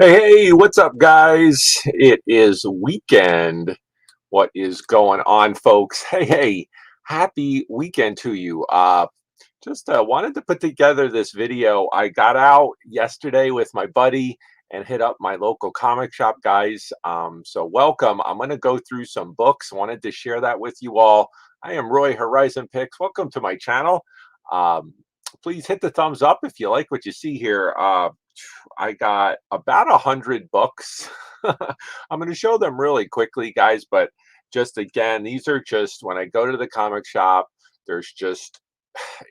Hey, what's up, guys? It is weekend. What is going on, folks? Hey, happy weekend to you. Just wanted to put together this video. I got out yesterday with my buddy and hit up my local comic shop, guys. So welcome. I'm going to go through some books. Wanted to share that with you all. I am Roy Horizon Picks. Welcome to my channel. Um, Please hit the thumbs up if you like what you see here. I got about 100 books. I'm going to show them really quickly, guys, but just again, these are just when I go to the comic shop, there's just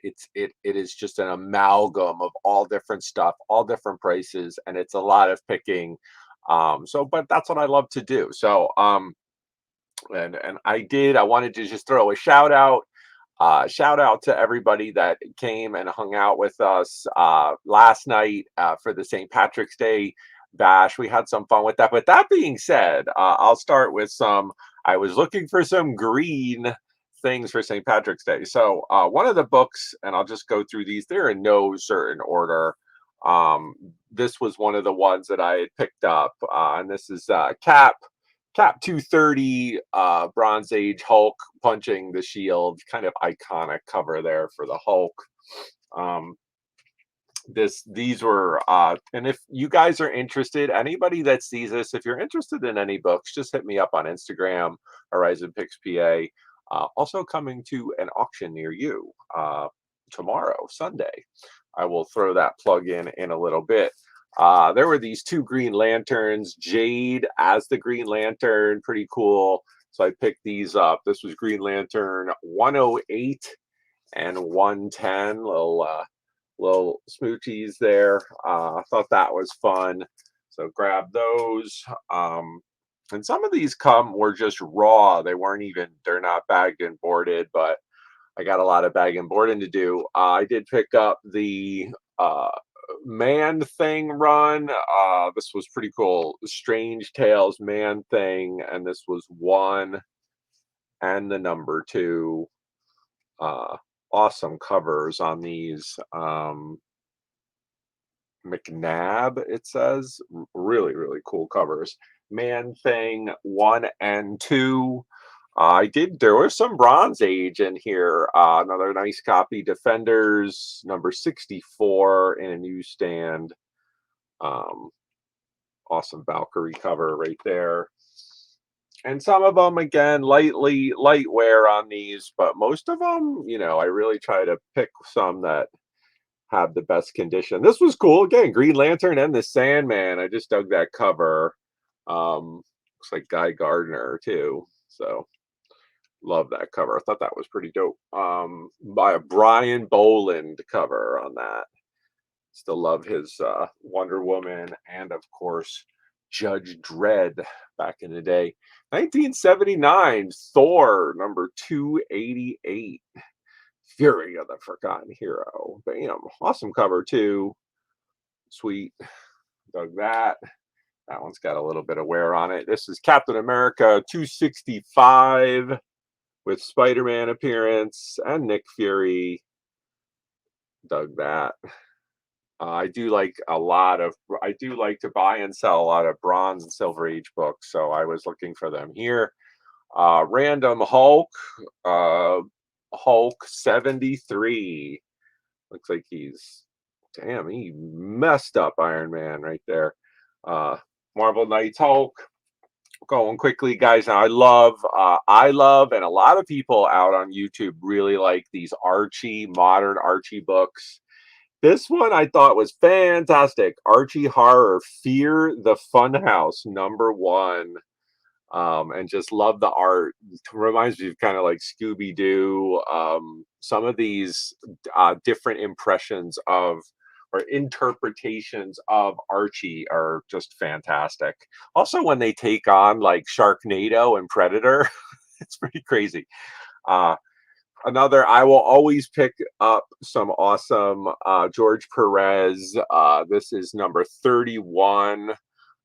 it is just an amalgam of all different stuff, all different prices, and it's a lot of picking. But that's what I love to do. And I wanted to just throw a shout out to everybody that came and hung out with us last night for the St. Patrick's Day bash. We had some fun with that. But that being said, I'll start with some. I was looking for some green things for St. Patrick's Day. So one of the books, and I'll just go through these. They're in no certain order. Um, this was one of the ones that I had picked up, and this is Cap 230, Bronze Age Hulk punching the shield. Kind of iconic cover there for the Hulk. Um, these were and if you guys are interested, anybody that sees this, if you're interested in any books, just hit me up on Instagram, Horizon Picks PA. Also coming to an auction near you tomorrow, Sunday. I will throw that plug in a little bit. There were these two Green Lanterns, Jade as the Green Lantern, pretty cool. So I picked these up. This was Green Lantern 108 and 110, little smoochies there. I thought that was fun. So grab those. And some of these were just raw. They're not bagged and boarded, but I got a lot of bag and boarding to do. I did pick up the uh, Man Thing run. This was pretty cool. Strange Tales Man Thing, and this was one and the number two. Uh, awesome covers on these. McNabb, it says. Really, really cool covers. Man Thing 1 and 2. There was some Bronze Age in here. Another nice copy. Defenders, number 64 in a newsstand. Um, awesome Valkyrie cover right there. And some of them, again, light wear on these, but most of them, I really try to pick some that have the best condition. This was cool. Again, Green Lantern and the Sandman. I just dug that cover. Looks like Guy Gardner too. So love that cover. I thought that was pretty dope. By a Brian Boland cover on that. Still love his Wonder Woman and of course Judge Dredd back in the day. 1979 Thor number 288. Fury of the Forgotten Hero. Bam. Awesome cover too. Sweet. Dug that. That one's got a little bit of wear on it. This is Captain America 265 with Spider-Man appearance and Nick Fury. Dug that. I do like to buy and sell a lot of Bronze and Silver Age books, so I was looking for them here. Random uh, Hulk 73. Looks like he messed up Iron Man right there. Uh, Marvel Knights Hulk. Going quickly, guys. Now, I love, and a lot of people out on YouTube really like these modern Archie books. This one I thought was fantastic. Archie Horror, Fear the Funhouse, number one. And just love the art. It reminds me of kind of like Scooby Doo. Some of these different impressions of or interpretations of Archie are just fantastic. Also, when they take on like Sharknado and Predator, it's pretty crazy. Uh, I will always pick up some awesome George Perez. This is number 31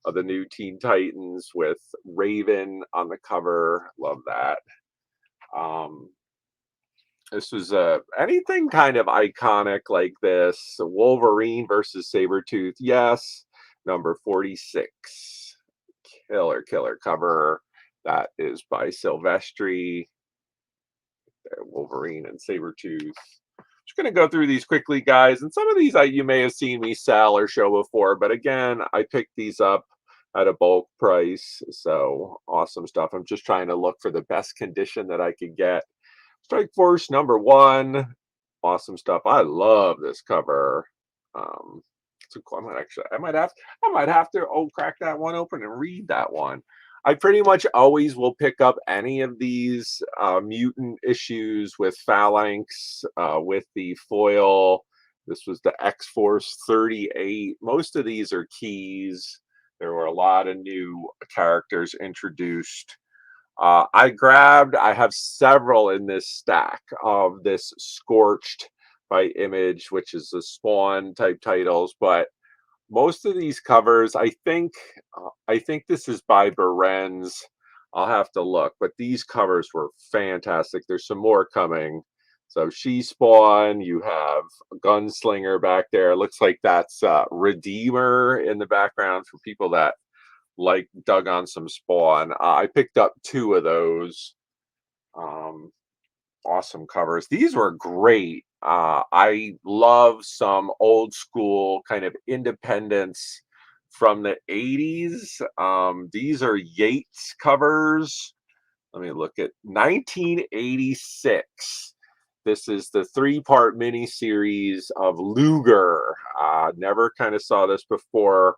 of the new Teen Titans with Raven on the cover. Love that. Um, this was anything kind of iconic like this. Wolverine versus Sabretooth. Yes. number 46. Killer cover. That is by Silvestri. Wolverine and Sabretooth. Just going to go through these quickly, guys. And some of these you may have seen me sell or show before. But again, I picked these up at a bulk price. So awesome stuff. I'm just trying to look for the best condition that I could get. Strike Force number 1. Awesome stuff. I love this cover. So cool. I might have to crack that one open and read that one. I pretty much always will pick up any of these mutant issues with Phalanx, with the foil. This was the X-Force 38. Most of these are keys. There were a lot of new characters introduced. I have several in this stack of this Scorched by Image, which is the Spawn type titles, but most of these covers, I think this is by Berens. I'll have to look, but these covers were fantastic. There's some more coming. So She Spawn, you have a Gunslinger back there. Looks like that's Redeemer in the background for people that like dug on some Spawn. I picked up 2 of those. Awesome covers. These were great. I love some old school kind of independence from the 80s. These are Yates covers. Let me look at 1986. This is the 3-part miniseries of Luger. Never kind of saw this before.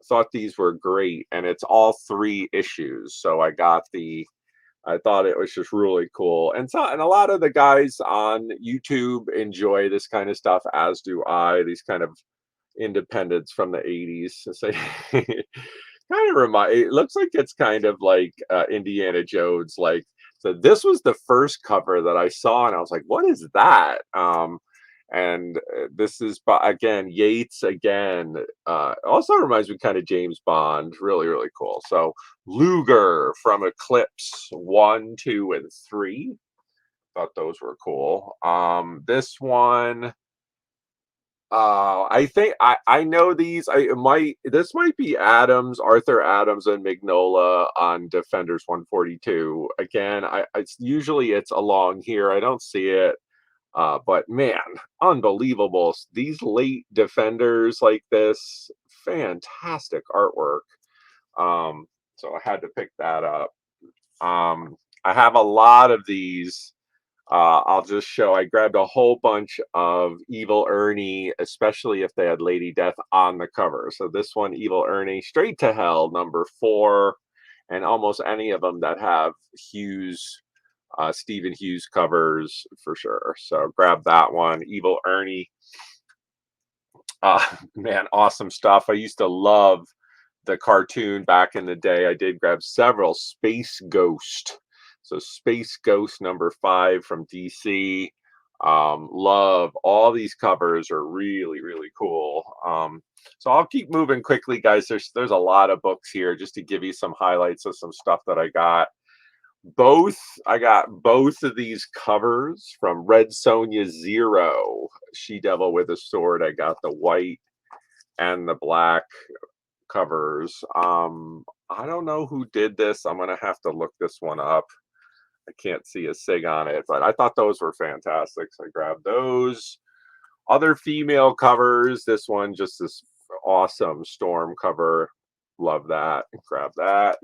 Thought these were great, and it's all 3 issues. So I thought it was just really cool. And a lot of the guys on YouTube enjoy this kind of stuff, as do I. These kind of independents from the 80s. So it looks like it's kind of like Indiana Jones. Like, so this was the first cover that I saw, and I was like, what is that? And this is again Yates again. Also reminds me kind of James Bond. Really cool. So Luger from Eclipse 1, 2, and 3. Thought those were cool. This one. I think I know these. This might be Arthur Adams and Mignola on Defenders 142. Again, it's along here. I don't see it. But man, unbelievable. These late Defenders like this, fantastic artwork. So I had to pick that up. I have a lot of these. I'll just show. I grabbed a whole bunch of Evil Ernie, especially if they had Lady Death on the cover. So this one, Evil Ernie, Straight to Hell, number 4, and almost any of them that have Hughes. Stephen Hughes covers for sure. So grab that one. Evil Ernie. Man, awesome stuff. I used to love the cartoon back in the day. I did grab several. Space Ghost. So Space Ghost number 5 from DC. Love all these covers are really cool. So I'll keep moving quickly, guys. There's a lot of books here just to give you some highlights of some stuff that I got. I got both of these covers from Red Sonja Zero, She Devil with a Sword. I got the white and the black covers. I don't know who did this. I'm gonna have to look this one up. I can't see a sig on it, but I thought those were fantastic. So I grabbed those. Other female covers. This one, just this awesome Storm cover. Love that. Grab that.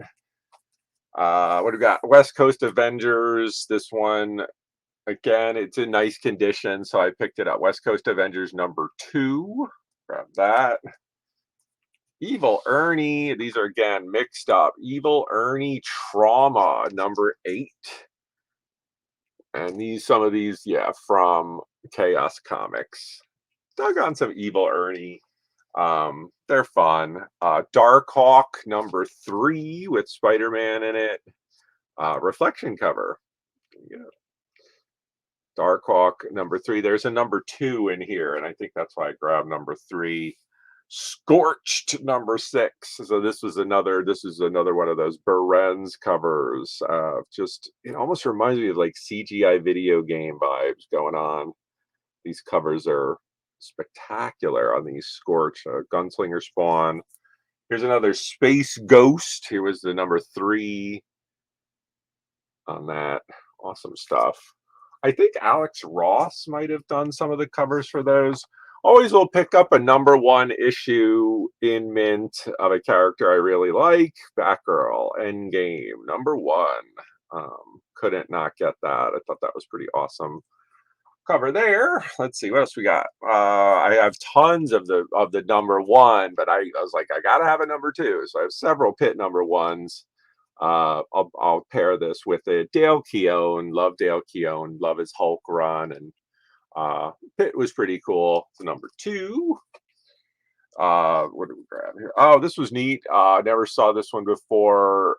What do we got? West Coast Avengers. This one, again, it's in nice condition, so I picked it up. West Coast Avengers number 2. Grab that. Evil Ernie. These are, again, mixed up. Evil Ernie Trauma number 8. And some of these, yeah, from Chaos Comics. Dug on some Evil Ernie. They're fun. Darkhawk number 3 with Spider-Man in it. Reflection cover. Yeah. Darkhawk number 3. There's a number 2 in here, and I think that's why I grabbed number 3. Scorched number 6. So this is another one of those Berens covers. Just it almost reminds me of like CGI video game vibes going on. These covers are spectacular on these Scorch. Gunslinger Spawn. Here's another Space Ghost. Here was the number 3 on that. Awesome stuff. I think Alex Ross might have done some of the covers for those. Always will pick up a number 1 issue in mint of a character I really like. Batgirl, Endgame, number 1. Couldn't not get that. I thought that was pretty awesome cover there. Let's see what else we got. I have tons of the number 1, but I was like, I gotta have a number 2. So I have several pit number 1s. I'll pair this with it. Dale Keown, love Dale Keown, love his Hulk run, and Pitt was pretty cool. It's number 2. What did we grab here? Oh, this was neat. Never saw this one before.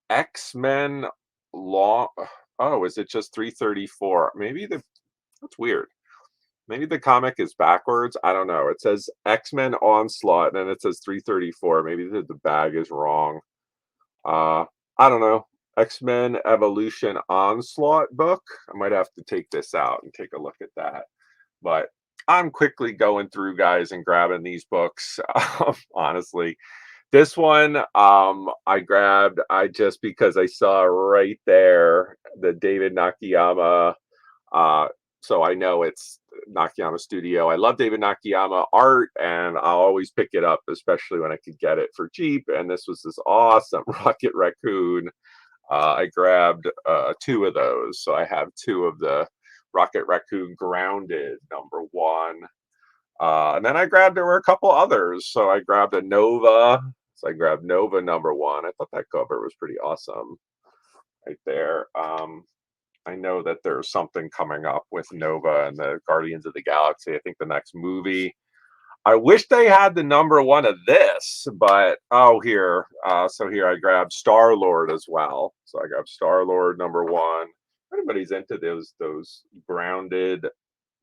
X-Men Long. Oh, is it just 334? Maybe that's weird. Maybe the comic is backwards. I don't know. It says X-Men Onslaught, and then it says 334. Maybe the bag is wrong. I don't know. X-Men Evolution Onslaught book. I might have to take this out and take a look at that. But I'm quickly going through, guys, and grabbing these books. Honestly, this one I grabbed just because I saw right there the David Nakayama. So I know it's Nakayama Studio. I love David Nakayama art, and I'll always pick it up, especially when I could get it for cheap. And this was this awesome Rocket Raccoon. I grabbed 2 of those, so I have 2 of the Rocket Raccoon Grounded number 1. And then there were a couple others. So I grabbed a Nova. So I grabbed Nova number 1. I thought that cover was pretty awesome right there. I know that there's something coming up with Nova and the Guardians of the Galaxy. I think the next movie. I wish they had the number 1 of this, but here. So here I grabbed Star Lord as well. So I got Star Lord number 1. If anybody's into those grounded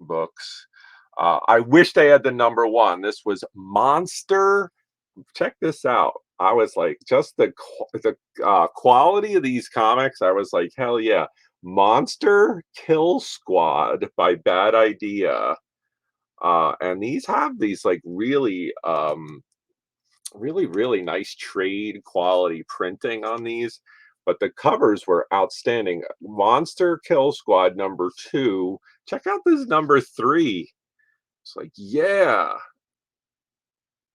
books. I wish they had the number 1. This was Monster. Check this out. I was like, just the quality of these comics. I was like, hell yeah. Monster Kill Squad by Bad Idea. And these have these like really really nice trade quality printing on these, but the covers were outstanding. Monster Kill Squad number 2. Check out this number 3. It's like, yeah,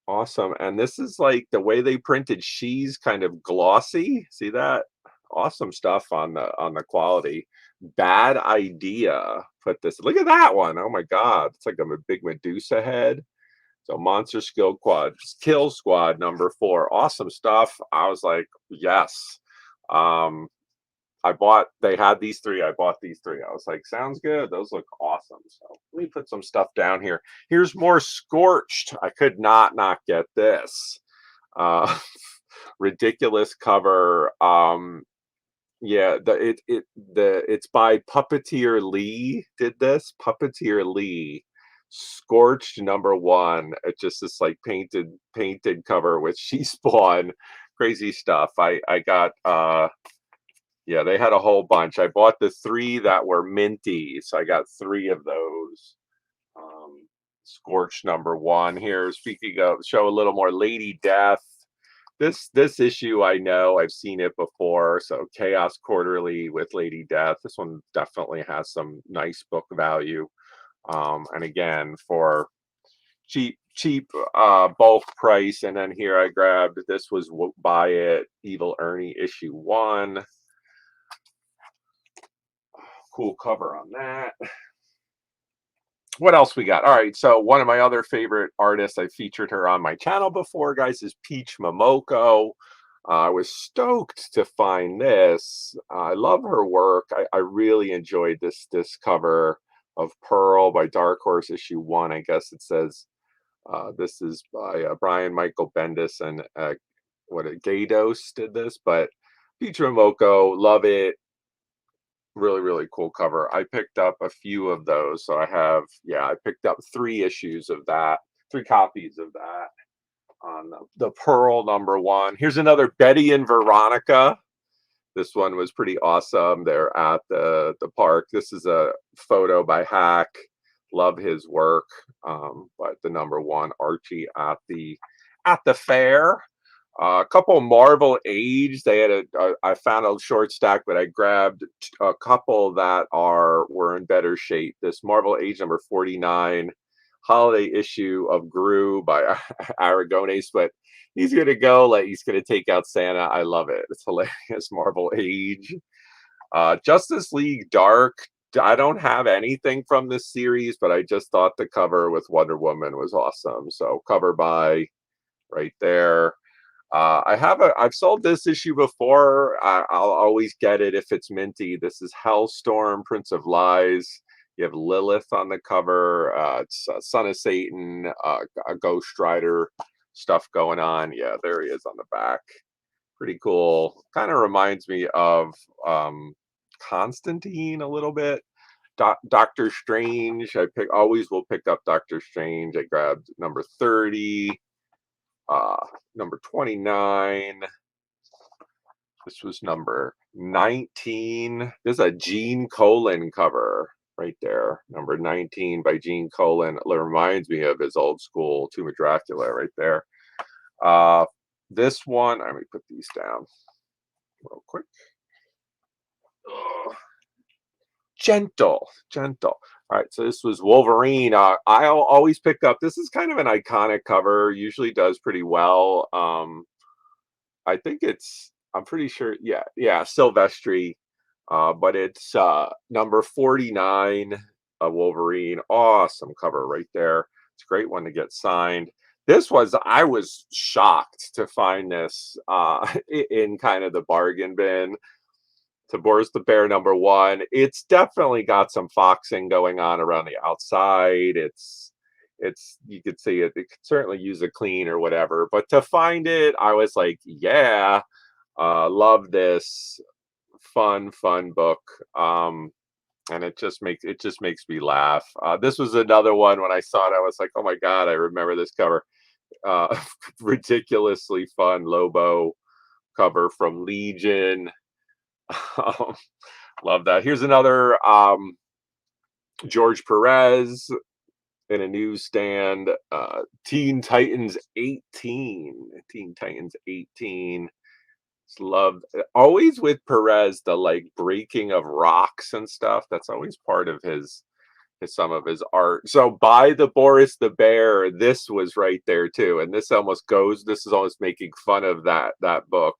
awesome. And this is like the way they printed. She's kind of glossy. See that? Awesome stuff on the quality. Bad Idea. Put this. Look at that one. Oh my God! It's like a big Medusa head. So Monster Kill Squad number 4. Awesome stuff. I was like, yes. They had these 3. I bought these 3. I was like, sounds good. Those look awesome. So let me put some stuff down here. Here's more Scorched. I could not get this. Ridiculous cover. Yeah, it's by Puppeteer Lee. Did this Puppeteer Lee? Scorched number 1. It's just this like painted cover with She Spawn. Crazy stuff. I got yeah, they had a whole bunch. I bought the 3 that were minty, so I got 3 of those. Scorched number 1 here. Speaking of, show a little more Lady Death. This issue, I know I've seen it before. So Chaos Quarterly with Lady Death. This one definitely has some nice book value. And again, for cheap bulk price. And then here I grabbed, this was Buy It, Evil Ernie issue 1. Cool cover on that. What else we got? All right, so one of my other favorite artists, I featured her on my channel before, guys, is Peach Momoko. I was stoked to find this. I love her work. I really enjoyed this cover of Pearl by Dark Horse issue 1. I guess it says this is by Brian Michael Bendis and Gaydos did this, but Peach Momoko, love it. Really cool cover. I picked up a few of those, so I picked up 3 issues of that, 3 copies of that on the Pearl number 1. Here's another Betty and Veronica. This one was pretty awesome. They're at the park. This is a photo by Hack. Love his work. But the number 1, Archie at the at the fair. A couple Marvel Age. They had I found a short stack, but I grabbed a couple that were in better shape. This Marvel Age number 49 holiday issue of Gru by Aragones, but he's gonna go like he's gonna take out Santa. I love it. It's hilarious. Marvel Age. Justice League Dark. I don't have anything from this series, but I just thought the cover with Wonder Woman was awesome. So cover by right there. I've sold this issue before. I'll always get it if it's minty. This is Hellstorm, Prince of Lies. You have Lilith on the cover. It's Son of Satan, a Ghost Rider stuff going on. Yeah, there he is on the back. Pretty cool. Kind of reminds me of Constantine a little bit. Doctor Strange. Always will pick up Doctor Strange. I grabbed number 30. Number 29. This was number 19. There's a Gene Colan cover right there. Number 19 by Gene Colan. It reminds me of his old school Tomb of Dracula right there. This one, let me put these down real quick. Gentle. All right, so this was Wolverine. I'll always pick up. This is kind of an iconic cover. Usually does pretty well. I think I'm pretty sure. Yeah, Silvestri. But it's number 49. Wolverine. Awesome cover right there. It's a great one to get signed. I was shocked to find this in kind of the bargain bin. To Boris the Bear number 1. It's definitely got some foxing going on around the outside. It's you could see it. It could certainly use a clean or whatever. But to find it, I was like, yeah, love this fun book. And it just makes me laugh. This was another one when I saw it, I was like, oh my god, I remember this cover. Ridiculously fun Lobo cover from Legion. Love that. Here's another George Perez in a newsstand. Teen Titans 18. Teen Titans 18. Love always with Perez the like breaking of rocks and stuff. That's always part of some of his art. So by the Boris the Bear, this was right there too. And this is almost making fun of that book.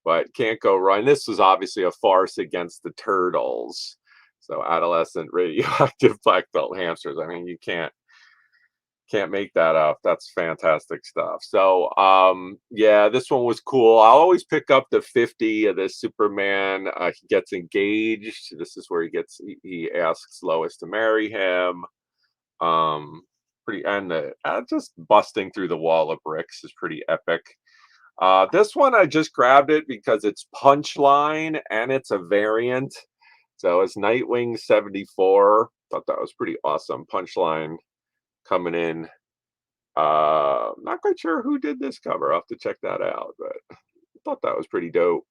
But can't go wrong. This was obviously a farce against the turtles. So adolescent radioactive black belt hamsters. I mean, you can't make that up. That's fantastic stuff. So yeah, this one was cool. I'll always pick up the 50 of this Superman. He gets engaged. This is where he asks Lois to marry him. Just busting through the wall of bricks is pretty epic. This one I just grabbed it because it's Punchline and it's a variant. So it's Nightwing 74. Thought that was pretty awesome. Punchline coming in. Not quite sure who did this cover. I'll have to check that out, but I thought that was pretty dope.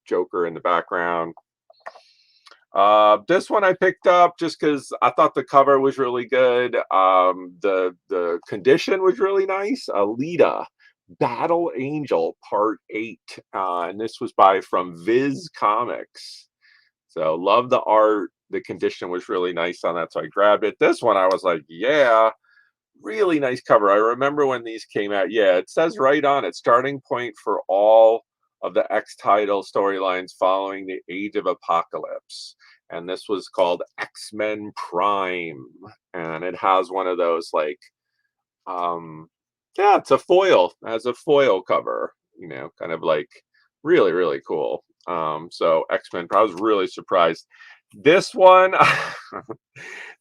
Joker in the background. This one I picked up just because I thought the cover was really good. The condition was really nice. Alita. Battle Angel Part 8. And this was from Viz Comics. So love the art. The condition was really nice on that, so I grabbed it. This one I was like, yeah, really nice cover. I remember when these came out. Yeah, it says right on it, starting point for all of the X-Title storylines following the Age of Apocalypse. And this was called X-Men Prime. And it has one of those like yeah, it's a foil. It has a foil cover, kind of like really cool. So X-Men, I was really surprised. This one,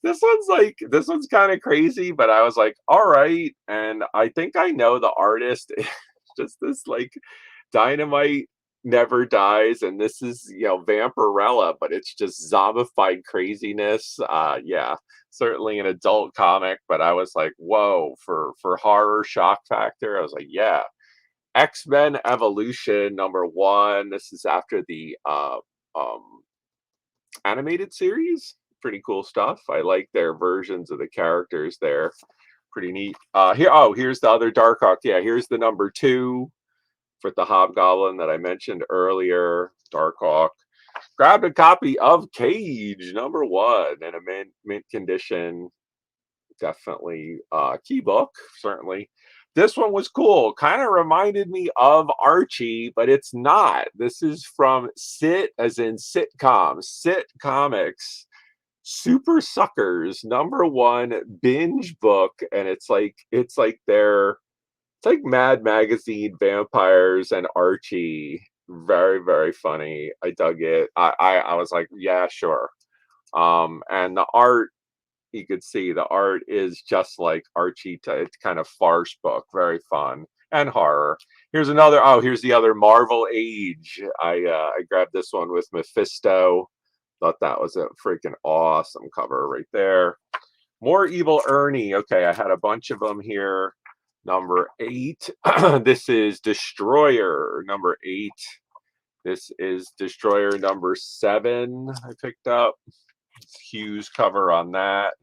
this one's kind of crazy, but I was like, all right. And I think I know the artist. It's just this like Dynamite Never Dies, and this is Vampirella, but it's just zombified craziness. Yeah, certainly an adult comic, but I was like, whoa, for horror shock factor, I was like, yeah. X-Men Evolution number 1. This is after the animated series. Pretty cool stuff. I like their versions of the characters there. Pretty neat. Here's the other Darkhawk. Yeah, here's the number 2 for the Hobgoblin that I mentioned earlier. Darkhawk. Grabbed a copy of Cage number 1 in a mint condition. Definitely key book, certainly. This one was cool. Kind of reminded me of Archie, but it's not. This is from Sit, as in sitcom, Sit Comics. Super Suckers number 1 binge book, and it's like Mad Magazine, vampires, and Archie. Very, very funny. I dug it. I was like, yeah, sure. And the art, you could see the art is just like Archie. It's kind of farce book, very fun and horror. Here's another. Oh, here's the other Marvel Age. I grabbed this one with Mephisto. Thought that was a freaking awesome cover right there. More Evil Ernie. Okay, I had a bunch of them here. Number 8. This is Destroyer number 8. This is Destroyer number 7. I picked up. It's Hugh's cover on that.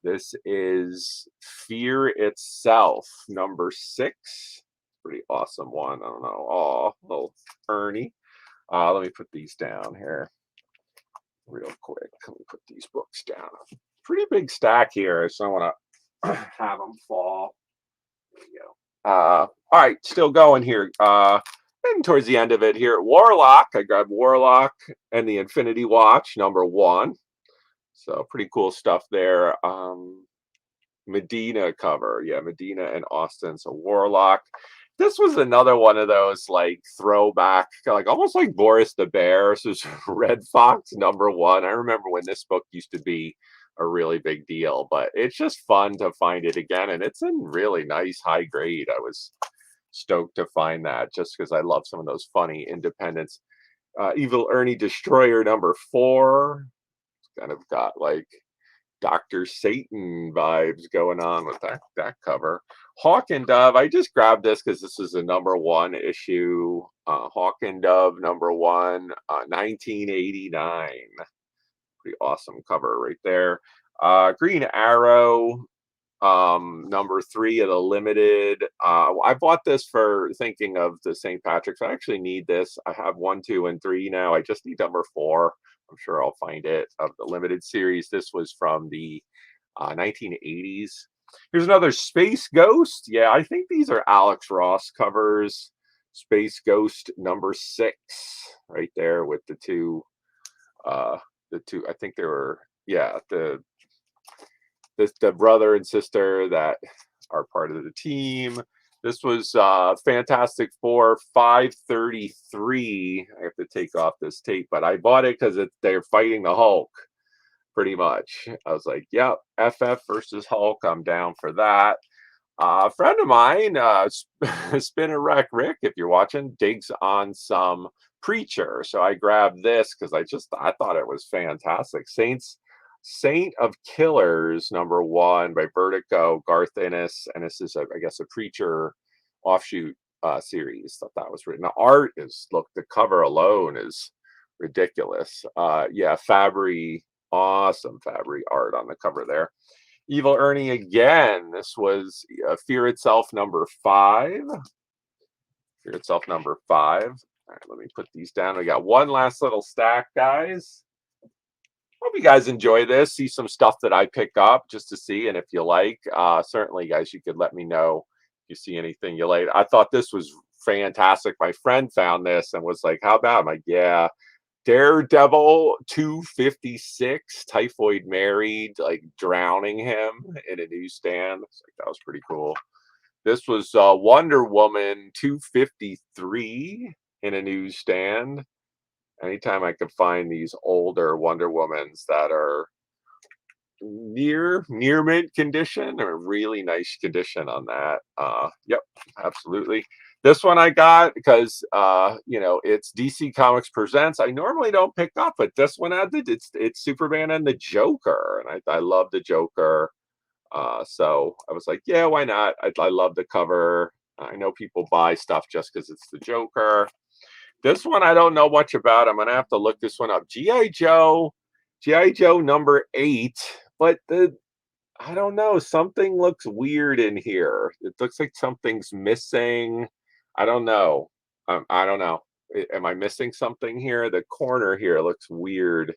This is Fear Itself number 6. Pretty awesome one. I don't know. Oh, little Ernie. Let me put these down here real quick. Let me put these books down. Pretty big stack here, so I want to have them fall. There we go. All right, still going here. And towards the end of it here, Warlock. I grabbed Warlock and the Infinity Watch number 1. So pretty cool stuff there. Medina cover. Yeah, Medina and Austin. So Warlock. This was another one of those like throwback, like almost like Boris the Bear. This is Red Fox number 1. I remember when this book used to be a really big deal, but it's just fun to find it again. And it's in really nice high grade. I was stoked to find that just because I love some of those funny independents. Evil Ernie Destroyer number 4. It's kind of got like Dr. Satan vibes going on with that cover. Hawk and Dove. I just grabbed this because this is a number 1 issue. Hawk and Dove number 1, 1989. Pretty awesome cover right there. Green Arrow number 3 of the limited. I bought this for thinking of the St. Patrick's. I actually need this. I have 1, 2, and 3 now. I just need number 4. I'm sure I'll find it, of the limited series. This was from the 1980s. Here's another Space Ghost. Yeah, I think these are Alex Ross covers. Space Ghost number 6, right there with the two. I think they were, yeah, the brother and sister that are part of the team. This was Fantastic Four 533. I have to take off this tape, but I bought it because they're fighting the Hulk, pretty much. I was like, yep, FF versus Hulk. I'm down for that. A friend of mine, Spinner Wreck Rick, if you're watching, digs on some Preacher. So I grabbed this because I thought it was fantastic. Saint of Killers number 1 by Vertigo, Garth Ennis, and this is I guess a Preacher offshoot series. Thought that was written. The art is, look, the cover alone is ridiculous. Yeah, Fabry, awesome Fabry art on the cover there. Evil Ernie again. This was Fear Itself number 5. Fear Itself number 5. All right, let me put these down. We got one last little stack, guys. Hope you guys enjoy this. See some stuff that I pick up just to see, and if you like, certainly, guys, you could let me know if you see anything you like. I thought this was fantastic. My friend found this and was like, "How about?" I'm like, "Yeah." Daredevil 256, Typhoid Mary, like drowning him in a newsstand. Like, that was pretty cool. This was Wonder Woman 253 in a newsstand. Anytime I could find these older Wonder Womans that are near mint condition or really nice condition on that. Yep, absolutely. This one I got because it's DC Comics Presents. I normally don't pick up, but this one it's Superman and the Joker, and I love the Joker. So I was like, yeah, why not? I love the cover. I know people buy stuff just because it's the Joker. This one I don't know much about. I'm gonna have to look this one up. GI Joe number 8, but I don't know. Something looks weird in here. It looks like something's missing. I don't know. I don't know. Am I missing something here? The corner here looks weird.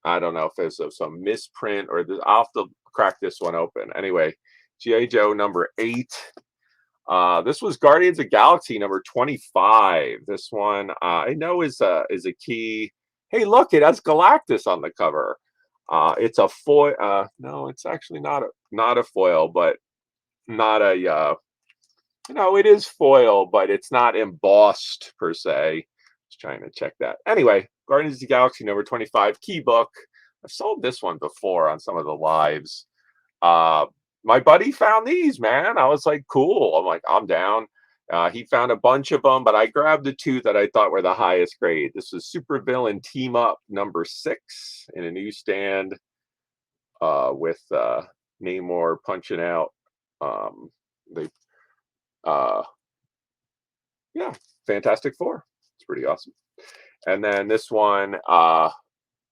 I don't know if there's some misprint or I'll have to crack this one open. Anyway, GI Joe number 8. This was Guardians of Galaxy number 25. This one I know is a key. Hey, look, it has Galactus on the cover. It's a foil. No, it's actually not a foil, but not a it is foil, but it's not embossed per se. Just trying to check that. Anyway, Guardians of the Galaxy number 25 key book. I've sold this one before on some of the lives. Uh, my buddy found these, man. I was like, cool. I'm like, I'm down. He found a bunch of them, but I grabbed the 2 that I thought were the highest grade. This was Super Villain Team Up number 6 in a newsstand with Namor punching out. They uh, yeah, Fantastic Four. It's pretty awesome. And then this one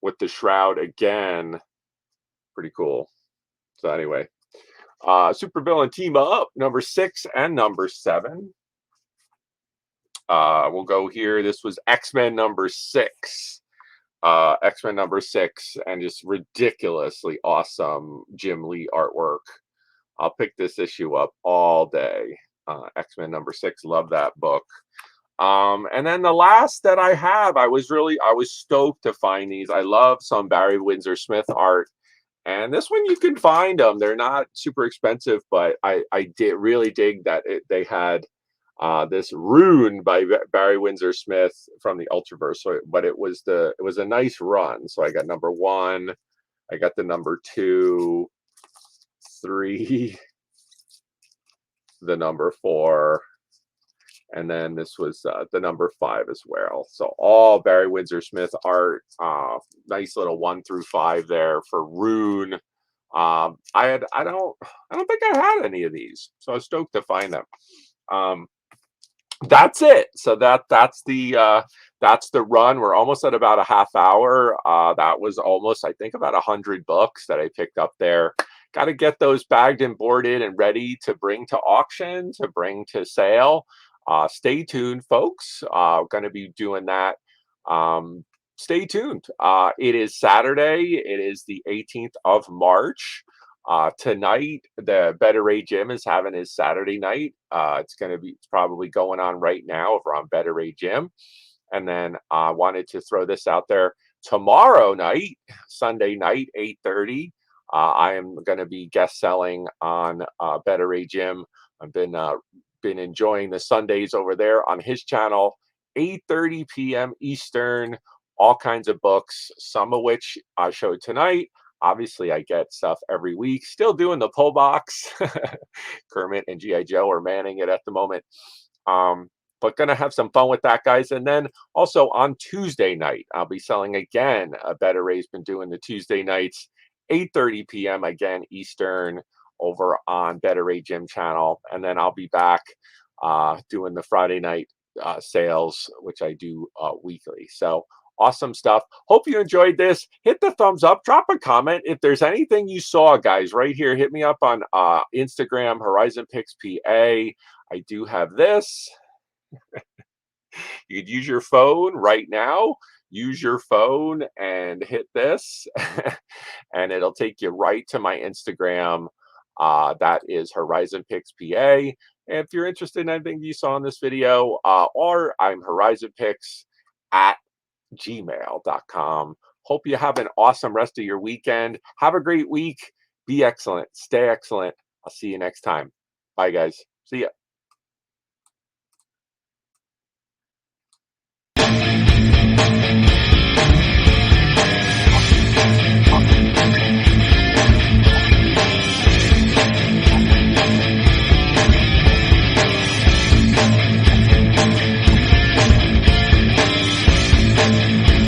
with the Shroud again, pretty cool. So anyway, Supervillain Team Up number 6 and number 7. We'll go here. This was X-Men number 6. X-Men number 6, and just ridiculously awesome Jim Lee artwork. I'll pick this issue up all day. X-Men number 6, love that book. And then the last that I have, I was stoked to find these. I love some Barry Windsor Smith art. And this one you can find them. They're not super expensive, but I did really dig that they had this Rune by Barry Windsor Smith from the Ultraverse. So, but it was a nice run. So I got number 1, I got the number 2, 3, the number 4, and then this was the number 5 as well. So all Barry Windsor Smith art. Nice little 1 through 5 there for Rune. I don't think I had any of these, so I was stoked to find them. That's it. So that's the run. We're almost at about a half hour. That was almost, I think, about 100 books that I picked up there. Got to get those bagged and boarded and ready to bring to auction, to bring to sale. Stay tuned, folks. Going to be doing that. Stay tuned. It is Saturday. It is the 18th of March. Tonight, the Better Ray Jim is having his Saturday night. It's probably going on right now over on Better Ray Jim. And then I wanted to throw this out there. Tomorrow night, Sunday night, 8:30, I am going to be guest selling on Better Ray Jim. I've been enjoying the Sundays over there on his channel, 8:30 p.m. Eastern. All kinds of books, some of which I showed tonight. Obviously, I get stuff every week. Still doing the pull box. Kermit and GI Joe are manning it at the moment. But gonna have some fun with that, guys. And then also on Tuesday night, I'll be selling again. Better Ray's been doing the Tuesday nights, 8:30 p.m. again Eastern, over on Better Ray Jim channel. And then I'll be back doing the Friday night sales, which I do weekly. So awesome stuff. Hope you enjoyed this. Hit the thumbs up. Drop a comment if there's anything you saw, guys. Right here, hit me up on Instagram, Horizon Picks PA. I do have this. You could use your phone right now. Use your phone and hit this, and it'll take you right to my Instagram. That is Horizon Picks PA. And if you're interested in anything you saw in this video, or I'm Horizon Picks at gmail.com. Hope you have an awesome rest of your weekend. Have a great week. Be excellent. Stay excellent. I'll see you next time. Bye, guys. See ya.